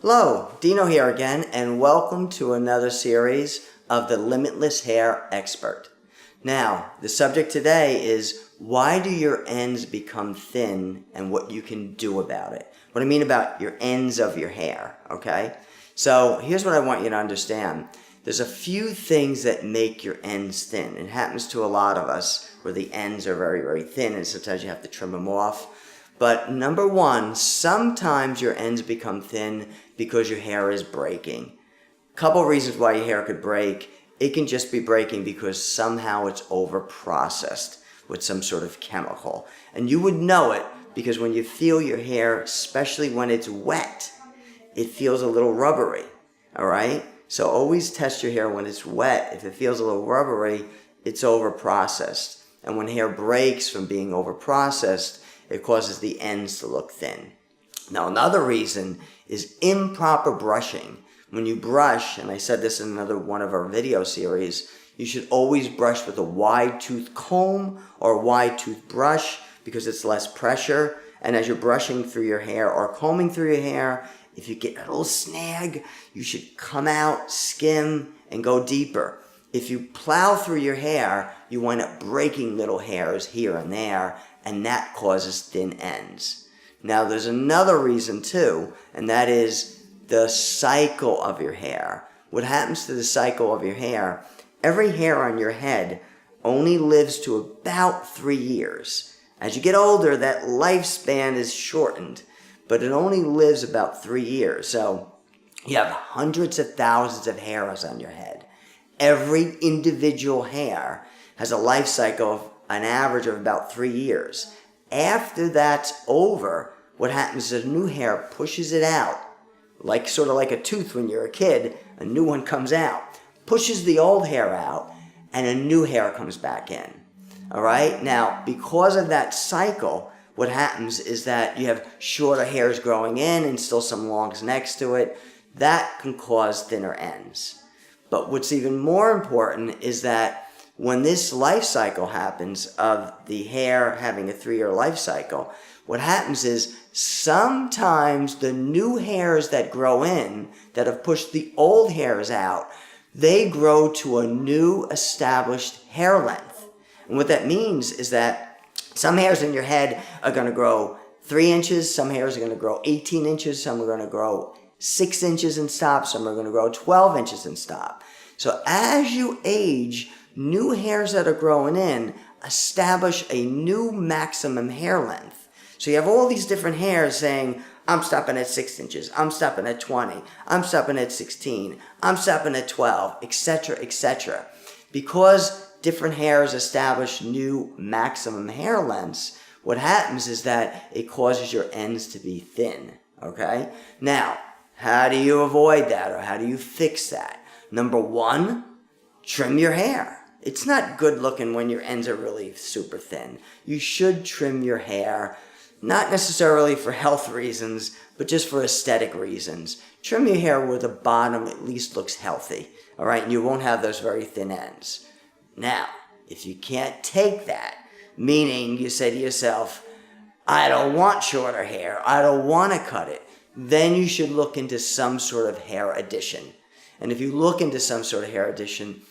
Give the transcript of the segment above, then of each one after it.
Hello, Dino here again, and welcome to another series of the Limitless Hair Expert. Now, the subject today is why do your ends become thin and what you can do about it. What I mean about your ends of your hair, okay? So here's what I want you to understand. There's a few things that make your ends thin. It happens to a lot of us where the ends are very, very thin and sometimes you have to trim them off. But number one, sometimes your ends become thin because your hair is breaking. Couple reasons why your hair could break. It can just be breaking because somehow it's over-processed with some sort of chemical. And you would know it because when you feel your hair, especially when it's wet, it feels a little rubbery, all right? So always test your hair when it's wet. If it feels a little rubbery, it's over-processed. And when hair breaks from being over-processed, it causes the ends to look thin. Now, another reason is improper brushing. When you brush, and I said this in another one of our video series, you should always brush with a wide tooth comb or a wide tooth brush because it's less pressure. And as you're brushing through your hair or combing through your hair, if you get a little snag, you should come out, skim, and go deeper. If you plow through your hair, you wind up breaking little hairs here and there, and that causes thin ends. Now, there's another reason too, and that is the cycle of your hair. What happens to the cycle of your hair? Every hair on your head only lives to about 3 years. As you get older, that lifespan is shortened, but it only lives about 3 years. So you have hundreds of thousands of hairs on your head. Every individual hair has a life cycle of an average of about 3 years. After that's over, what happens is a new hair pushes it out, sort of like a tooth when you're a kid, a new one comes out, pushes the old hair out, and a new hair comes back in. All right? Now, because of that cycle, what happens is that you have shorter hairs growing in and still some longs next to it. That can cause thinner ends. But what's even more important is that when this life cycle happens of the hair having a 3-year life cycle, what happens is sometimes the new hairs that grow in, that have pushed the old hairs out, they grow to a new established hair length. And what that means is that some hairs in your head are going to grow 3 inches, some hairs are going to grow 18 inches, some are going to grow 6 inches and stop, some are going to grow 12 inches and stop. So as you age, new hairs that are growing in establish a new maximum hair length. So you have all these different hairs saying, I'm stopping at 6 inches, I'm stopping at 20, I'm stopping at 16, I'm stopping at 12, etc., etc. Because different hairs establish new maximum hair lengths, what happens is that it causes your ends to be thin, okay? Now, how do you avoid that or how do you fix that? Number one, trim your hair. It's not good looking when your ends are really super thin. You should trim your hair, not necessarily for health reasons, but just for aesthetic reasons. Trim your hair where the bottom at least looks healthy, all right? And you won't have those very thin ends. Now, if you can't take that, meaning you say to yourself, I don't want shorter hair, I don't want to cut it, then you should look into some sort of hair addition. And if you look into some sort of hair addition,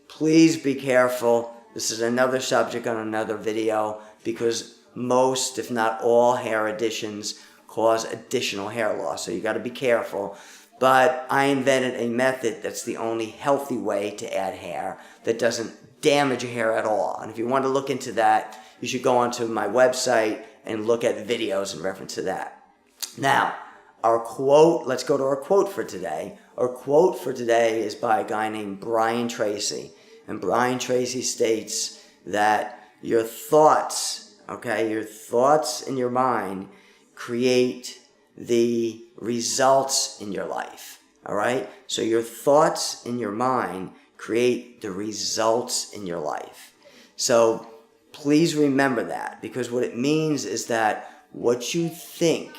please be careful. This is another subject on another video because most, if not all, hair additions cause additional hair loss. So you got to be careful. But I invented a method that's the only healthy way to add hair that doesn't damage your hair at all. And if you want to look into that, you should go onto my website and look at videos in reference to that. Now, our quote, let's go to our quote for today. Our quote for today is by a guy named Brian Tracy. And Brian Tracy states that your thoughts, okay, your thoughts in your mind create the results in your life, all right? So your thoughts in your mind create the results in your life. So please remember that because what it means is that what you think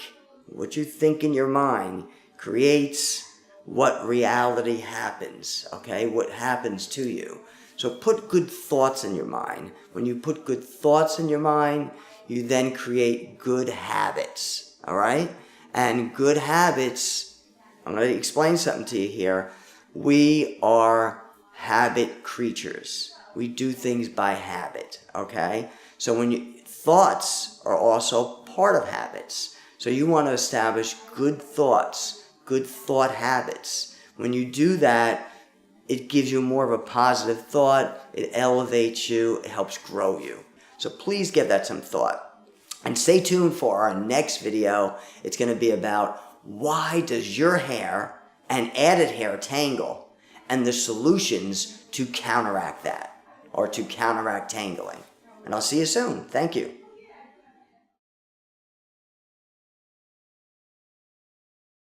in your mind creates what reality happens, okay? What happens to you. So put good thoughts in your mind. When you put good thoughts in your mind, you then create good habits, all right? And good habits I'm going to explain something to you here. We are habit creatures. We do things by habit, okay? So thoughts are also part of habits. So you want to establish good thoughts, good thought habits. When you do that, it gives you more of a positive thought, it elevates you, it helps grow you. So please give that some thought. And stay tuned for our next video. It's going to be about why does your hair and added hair tangle, and the solutions to counteract that, or to counteract tangling. And I'll see you soon. Thank you.